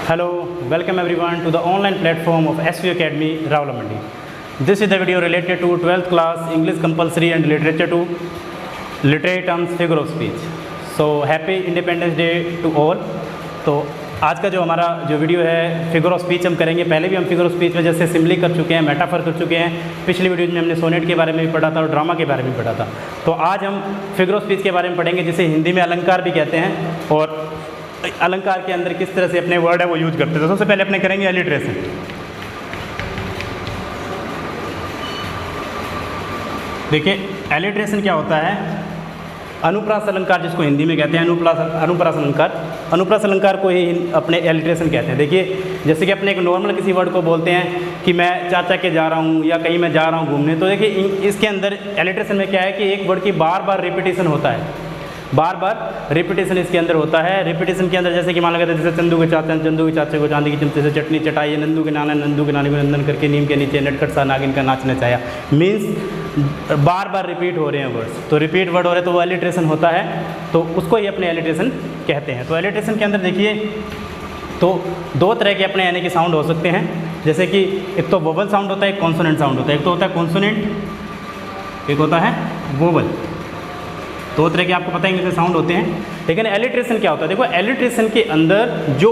Hello, welcome everyone to the online platform of SU Academy, Rawalpindi. This is the video related to 12th class English compulsory and literature to literary terms figure of speech. So happy Independence Day to all. तो आज का जो हमारा जो video है figure of speech हम करेंगे। पहले भी हम फिगर ऑफ स्पीच में जैसे सिम्बली कर चुके हैं, मेटाफर कर चुके हैं। पिछली वीडियो में हमने सोनेट के बारे में भी पढ़ा था और ड्रामा के बारे में पढ़ा था। तो आज हम फिगर ऑफ स्पीच के बारे में पढ़ेंगे, जिसे हिंदी में अलंकार भी कहते हैं, और अलंकार के अंदर किस तरह से अपने वर्ड है वो यूज करते हैं। तो सबसे पहले अपने करेंगे एलिट्रेशन। देखिए एलिट्रेशन क्या होता है। अनुप्रास अलंकार जिसको हिंदी में कहते हैं, अनुप्रास अलंकार, अनुप्रास अलंकार को ही अपने एलिट्रेशन कहते हैं। देखिए जैसे कि अपने एक नॉर्मल किसी वर्ड को बोलते हैं कि मैं चाचा के जा रहा हूँ या कहीं मैं जा रहा हूँ घूमने, तो देखिए इसके अंदर एलिट्रेशन में क्या है कि एक वर्ड की बार बार रिपीटेशन होता है, बार बार रिपीटेशन इसके अंदर होता है। रिपीटेशन के अंदर जैसे कि मान लगा जैसे चंदू के चाचा, चंदू के चाचे को चांदी की चिमटे से चटनी चटाई, नंदू के नाना, नंदू के नानी को नंदन करके नीम के नीचे नटखट सा नागिन का नाच नचाया। मीन्स बार बार रिपीट हो रहे हैं वर्ड्स, तो रिपीट वर्ड हो रहे हैं तो वो एलिट्रेशन होता है, तो उसको ही अपने एलिट्रेशन कहते हैं। तो एलिट्रेशन के अंदर देखिए तो दो तरह के अपने यानी कि साउंड हो सकते हैं। जैसे कि एक तो वोवल साउंड होता है, एक कॉन्सोनेंट साउंड होता है। एक तो होता है कॉन्सोनेंट, एक होता है वोवल। दो तरह के आपको पता है इंग्लिश साउंड होते हैं। लेकिन एलिट्रेशन क्या होता है, देखो एलिट्रेशन के अंदर जो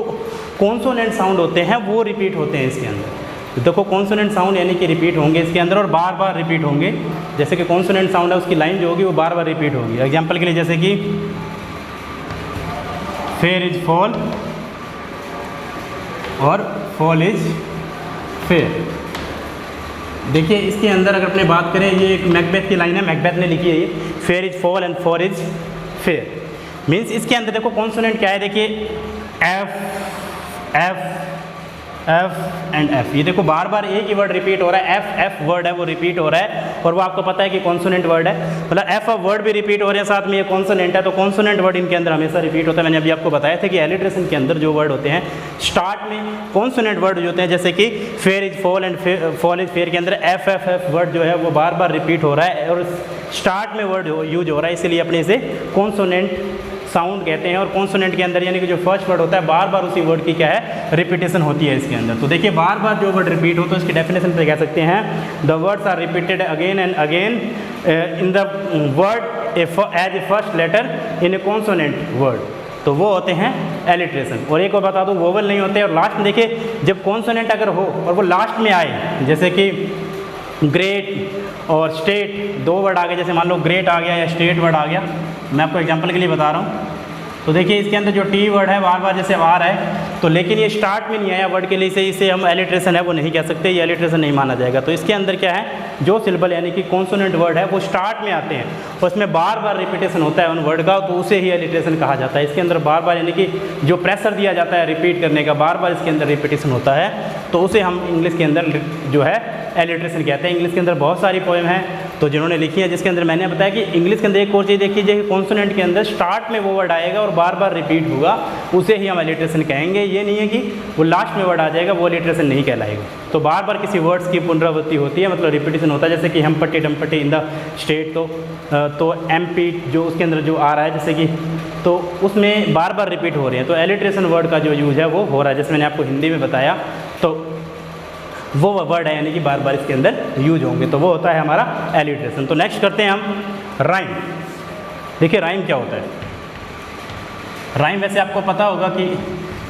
कॉन्सोनेंट साउंड होते हैं वो रिपीट होते हैं इसके अंदर। तो देखो कॉन्सोनेंट साउंड यानी कि रिपीट होंगे इसके अंदर और बार बार रिपीट होंगे। जैसे कि कॉन्सोनेंट साउंड है उसकी लाइन जो होगी वो बार बार रिपीट होगी। एग्जाम्पल के लिए जैसे कि फेयर इज फॉल और फॉल इज फेयर। देखिए इसके अंदर अगर अपने बात करें, ये एक मैकबेथ की लाइन है, मैकबेथ ने लिखी है ये, fair is fall and for is fair. Means इसके अंदर देखो कॉन्सोनेंट क्या है, देखिए F F F and F. ये देखो बार बार एक ही वर्ड रिपीट हो रहा है, एफ एफ वर्ड है वो रिपीट हो रहा है, और वो आपको पता है कि कॉन्सोनेंट वर्ड है, मतलब एफ ऑफ वर्ड भी रिपीट हो रहे हैं, साथ में ये कॉन्सोनेंट है, तो कॉन्सोनेंट वर्ड इनके अंदर हमेशा रिपीट होता है। मैंने अभी आपको बताया था कि एलिट्रेशन के अंदर जो वर्ड होते हैं स्टार्ट में कॉन्सोनेंट वर्ड जो होते हैं, जैसे कि fair is fall and fall is fair के अंदर एफ एफ एफ वर्ड जो है वो बार बार रिपीट हो रहा है और स्टार्ट में वर्ड यूज हो रहा है, इसलिए अपने इसे कॉन्सोनेंट साउंड कहते हैं। और कॉन्सोनेंट के अंदर यानी कि जो फर्स्ट वर्ड होता है बार बार उसी वर्ड की क्या है, रिपीटेशन होती है इसके अंदर। तो देखिए बार बार जो वर्ड रिपीट हो तो इसकी डेफिनेशन पे कह सकते हैं the words are repeated again and again in the word as a first letter in a consonant word, तो वो होते हैं एलिट्रेशन। और एक और बता दूँ वोवल नहीं होते। और लास्ट में देखिए जब कॉन्सोनेंट अगर हो और वो लास्ट में आए, जैसे कि ग्रेट और स्टेट दो वर्ड आ गए, जैसे मान लो ग्रेट आ गया या स्टेट वर्ड आ गया, मैं आपको एग्जांपल के लिए बता रहा हूँ। तो देखिए इसके अंदर जो टी वर्ड है बार बार जैसे आ रहा है, तो लेकिन ये स्टार्ट में नहीं आया वर्ड के लिए, इसे हम एलिट्रेशन है वो नहीं कह सकते, ये एलिट्रेशन नहीं माना जाएगा। तो इसके अंदर क्या है, जो सिलेबल यानी कि कॉन्सोनेंट वर्ड है वो स्टार्ट में आते हैं और उसमें बार बार रिपीटेशन होता है उन वर्ड का, तो उसे ही एलिट्रेशन कहा जाता है। इसके अंदर बार बार यानी कि जो प्रेशर दिया जाता है रिपीट करने का, बार बार इसके अंदर रिपीटेशन होता है, तो उसे हम इंग्लिश के अंदर जो है एलिट्रेशन कहते हैं। इंग्लिश के अंदर बहुत सारी पोएम हैं तो जिन्होंने लिखी है, जिसके अंदर मैंने बताया कि इंग्लिश के अंदर एक और चीज़ देखिए, जैसे कॉन्सोनेंट के अंदर स्टार्ट में वो वर्ड आएगा और बार बार रिपीट होगा, उसे ही हम एलिट्रेशन कहेंगे। ये नहीं है कि वो लास्ट में वर्ड आ जाएगा, वो एलिट्रेशन नहीं कहलाएगा। तो बार बार किसी वर्ड्स की पुनरावृत्ति होती है, मतलब रिपीटेशन होता है। जैसे कि हमपट्टी डमपट्टी इन द स्टेट, तो एमपी जो उसके अंदर जो आ रहा है, जैसे कि तो उसमें बार बार रिपीट हो रहे हैं, तो एलिट्रेशन वर्ड का जो यूज़ है वो हो रहा है। जैसे मैंने आपको हिंदी में बताया, तो वो वर्ड है यानी कि बार बार इसके अंदर यूज होंगे, तो वो होता है हमारा एलिट्रेशन। तो नेक्स्ट करते हैं हम राइम। देखिए राइम क्या होता है। राइम वैसे आपको पता होगा कि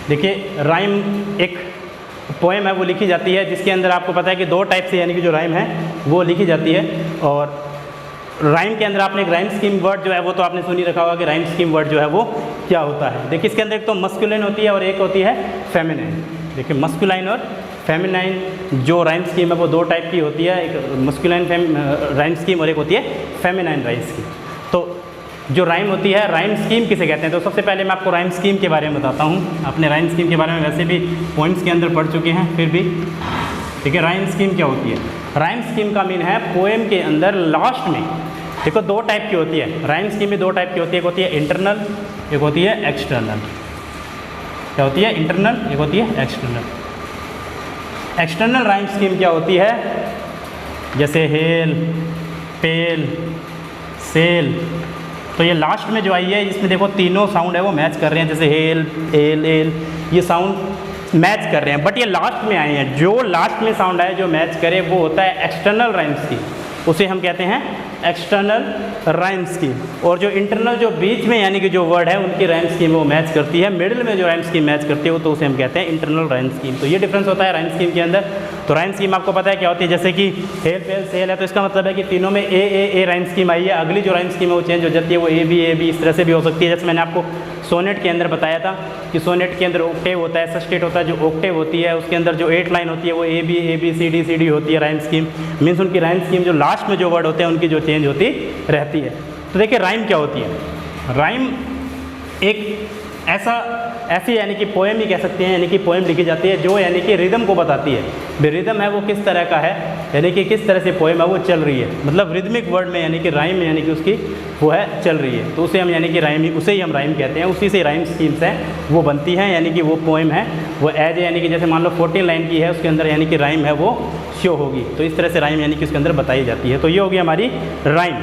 देखिए राइम एक पोएम है वो लिखी जाती है, जिसके अंदर आपको पता है कि दो टाइप से यानी कि जो राइम है वो लिखी जाती है। और राइम के अंदर आपने एक राइम स्कीम वर्ड जो है वो तो आपने सुनी रखा होगा कि राइम स्कीम वर्ड जो है वो क्या होता है। देखिए इसके अंदर एक तो मस्कुलाइन होती है और एक होती है फेमिनाइन। देखिए मस्कुलाइन और फेमिनाइन जो राइम स्कीम है वो दो टाइप की होती है, एक मस्कुलाइन राइम स्कीम और एक होती है फेमिनाइन राइम स्कीम। तो जो राइम होती है, राइम स्कीम किसे कहते हैं, तो सबसे पहले मैं आपको राइम स्कीम के बारे में बताता हूँ। अपने राइम स्कीम के बारे में वैसे भी पॉइंट्स के अंदर पढ़ चुके हैं, फिर भी ठीक है। राइम स्कीम क्या होती है, राइम स्कीम का मीन है पोएम के अंदर लास्ट में, देखो दो टाइप की होती है राइम स्कीम में, दो टाइप की होती है, एक होती है इंटरनल, एक होती है एक्सटर्नल। क्या होती है, इंटरनल, एक होती है एक्सटर्नल। एक्सटर्नल राइम स्कीम क्या होती है, जैसे हेल, पेल, सेल, तो ये लास्ट में जो आई है इसमें देखो तीनों साउंड है वो मैच कर रहे हैं, जैसे हेल, एल, एल, ये साउंड मैच कर रहे हैं, बट ये लास्ट में आए हैं। जो लास्ट में साउंड आए जो मैच करे वो होता है एक्सटर्नल राइम स्कीम, उसे हम कहते हैं एक्सटर्नल राइम स्कीम। और जो इंटरनल जो बीच में यानी कि जो वर्ड है उनकी राइम स्कीम वो मैच करती है, मिडिल में जो राइम स्कीम मैच करती है वो तो उसे हम कहते हैं इंटरनल राइम स्कीम। तो ये डिफरेंस होता है राइम स्कीम के अंदर। तो राइम स्कीम आपको पता है क्या होती है, जैसे कि हेल फेल सेल है, तो इसका मतलब है कि तीनों में ए राइम स्कीम आई है, अगली जो राइम स्कीम है वो चेंज हो जाती है, वो ए बी इस तरह से भी हो सकती है। जैसे मैंने आपको सोनेट के अंदर बताया था कि सोनेट के अंदर ऑक्टेव होता है, सस्टेट होता है, जो ऑक्टेव होती है उसके अंदर जो 8 लाइन होती है वो ए बी सी डी होती है राइम स्कीम। मीन्स उनकी राइम स्कीम जो लास्ट में जो वर्ड होते हैं उनकी जो चेंज होती रहती है। तो देखिए राइम क्या होती है। राइम एक ऐसी यानी कि पोएम ही कह सकते हैं, यानी कि पोएम लिखी जाती है जो यानी कि रिदम को बताती है। भाई रिदम है वो किस तरह का है, यानी कि किस तरह से पोएम है वो चल रही है, मतलब रिदमिक वर्ड में यानी कि राइम में यानी कि उसकी वो है चल रही है, तो उसे हम यानी कि राइम, उसे ही हम राइम कहते हैं। उसी से राइम स्कीम्स हैं वो बनती हैं, यानी कि वो पोएम है वो एज यानी कि जैसे मान लो 14 लाइन की है उसके अंदर यानी कि राइम है वो शो होगी, तो इस तरह से राइम यानी कि उसके अंदर बताई जाती है। तो ये होगी हमारी राइम।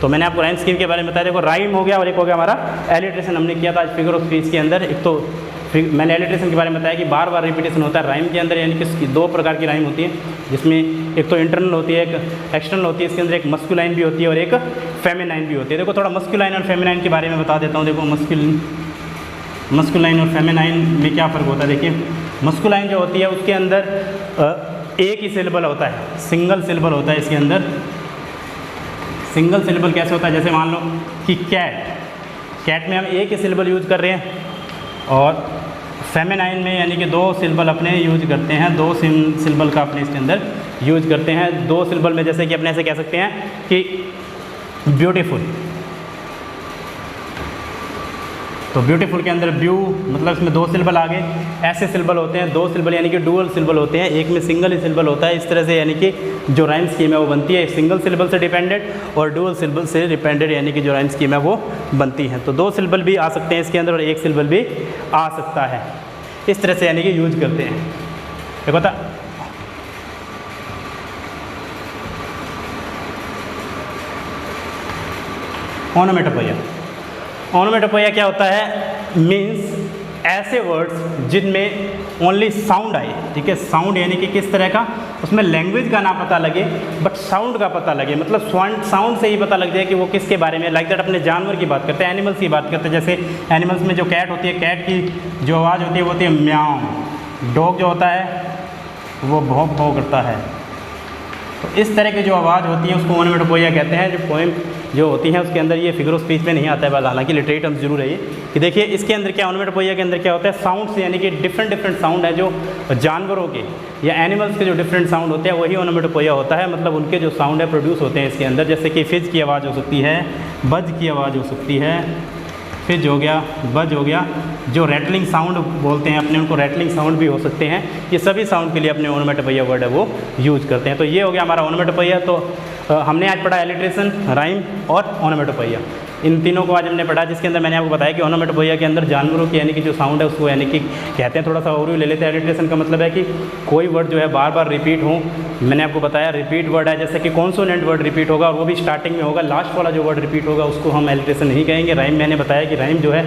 तो मैंने आपको राइम स्कीम के बारे में बताया, देखो राइम हो गया और एक हो गया हमारा एलिट्रेशन। हमने किया था आज फिगर ऑफ स्पीच के अंदर। एक तो मैंने एलिट्रेशन के बारे में बताया कि बार बार रिपीटेशन होता है राइम के अंदर, यानी कि 2 प्रकार की राइम होती है, जिसमें एक तो इंटरनल होती है, एक एक्सटर्नल होती है। इसके अंदर एक मस्कुलाइन भी होती है और एक फेमिनाइन भी होती है। देखो थोड़ा मस्कुलाइन और फेमिनाइन के बारे में बता देता हूँ। देखो मस्कुलाइन और फेमिनाइन में क्या फ़र्क होता है। देखिए मस्कुलाइन जो होती है उसके अंदर एक ही सिलेबल होता है, सिंगल सिलेबल होता है इसके अंदर। सिंगल सिलेबल कैसे होता है, जैसे मान लो कि कैट में हम एक ही सिलेबल यूज कर रहे हैं, और फेमिनाइन में यानी कि 2 सिलेबल अपने यूज करते हैं, 2 सिलेबल का अपने इसके अंदर यूज करते हैं। 2 सिलेबल में जैसे कि अपने ऐसे कह सकते हैं कि ब्यूटीफुल, तो ब्यूटीफुल के अंदर ब्यू मतलब इसमें 2 सिलेबल आ गए। ऐसे सिलेबल होते हैं 2 सिलेबल यानी कि डुअल सिलेबल होते हैं, एक में सिंगल ही सिलेबल होता है। इस तरह से यानी कि जो राइम स्कीम है वो बनती है, सिंगल सिलेबल से डिपेंडेड और डुअल सिलेबल से डिपेंडेड, यानी कि जो राइम स्कीम है वो बनती है। तो 2 सिलेबल भी आ सकते हैं इसके अंदर और एक सिलेबल भी आ सकता है, इस तरह से यानी कि यूज करते हैं। देखो था ओनोमेटोपोइया। ओनोमेटोपोइया क्या होता है, मीन्स ऐसे वर्ड्स जिनमें ओनली साउंड आए, ठीक है। साउंड यानी कि किस तरह का, उसमें लैंग्वेज का ना पता लगे बट साउंड का पता लगे, मतलब साउंड से ही पता लग जाए कि वो किसके बारे में। लाइक दैट अपने जानवर की बात करते हैं, एनिमल्स की बात करते हैं। जैसे एनिमल्स में जो कैट होती है, कैट की जो आवाज़ होती है वो होती है म्याऊं। डॉग जो होता है वो भौं भौं करता है। तो इस तरह की जो आवाज़ होती है उसको ओनोमेटोपोइया कहते हैं। जो पोएम जो होती हैं उसके अंदर ये फिगर ऑफ स्पीच में नहीं आता है, हालांकि लिटरेरी टर्म्स जरूर है ये कि देखिए इसके अंदर क्या, ओनोमेटोपोइया के अंदर क्या होता है, साउंड्स यानी कि डिफरेंट साउंड है जो जानवरों के या एनिमल्स के जो डिफरेंट साउंड होते हैं वही ओनोमेटोपोइया होता है। मतलब उनके जो साउंड है प्रोड्यूस होते हैं इसके अंदर। जैसे कि फिज की आवाज़ हो सकती है, बज की आवाज़ हो सकती है, फिज हो गया, बज हो गया, जो रैटलिंग साउंड बोलते हैं अपने उनको रैटलिंग साउंड भी हो सकते हैं। ये सभी साउंड के लिए अपने ओनोमेटोपोइया वर्ड है वो यूज करते हैं। तो ये हो गया हमारा ओनोमेटोपोइया। तो हमने आज पढ़ा एलिट्रेशन, राइम और ओनोमेटोपोइया, इन तीनों को आज हमने पढ़ा, जिसके अंदर मैंने आपको बताया कि ओनोमेटोपोइया के अंदर जानवरों की यानी कि जो साउंड है उसको यानी कि कहते हैं। थोड़ा सा ओवरव्यू ले लेते हैं। एलिट्रेशन का मतलब है कि कोई वर्ड जो है बार बार रिपीट हो। मैंने आपको बताया रिपीट वर्ड है, जैसे कि कॉन्सोनेंट वर्ड रिपीट होगा और वो भी स्टार्टिंग में होगा, लास्ट वाला जो वर्ड रिपीट होगा उसको हम एलिट्रेशन नहीं कहेंगे। राइम मैंने बताया कि राइम जो है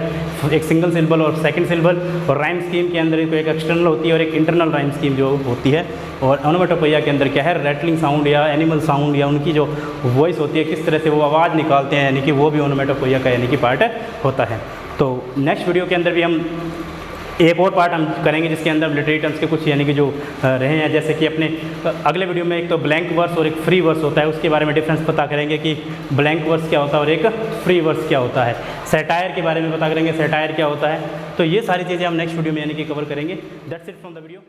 एक सिंगल सिलेबल और सेकंड सिलेबल, और राइम स्कीम के अंदर एक एक्सटर्नल होती है और एक इंटरनल राइम स्कीम जो होती है। और ओनोमेटोपोइया के अंदर क्या है, रैटलिंग साउंड या एनिमल साउंड या उनकी जो वॉइस होती है किस तरह से वो आवाज़ निकालते हैं, यानी कि वो भी ओनोमेटोपोइया का यानी कि पार्ट होता है। तो नेक्स्ट वीडियो के अंदर भी हम एक और पार्ट हम करेंगे जिसके अंदर लिटरेरी टर्म्स के कुछ यानी कि जो रहे हैं, जैसे कि अपने अगले वीडियो में एक तो ब्लैंक वर्स और एक फ्री वर्स होता है, उसके बारे में डिफरेंस पता करेंगे कि ब्लैंक वर्स क्या होता है और एक फ्री वर्स क्या होता है। सैटायर के बारे में पता करेंगे, सैटायर क्या होता है। तो ये सारी चीज़ें हम नेक्स्ट वीडियो में यानी कि कवर करेंगे। That's it from the video.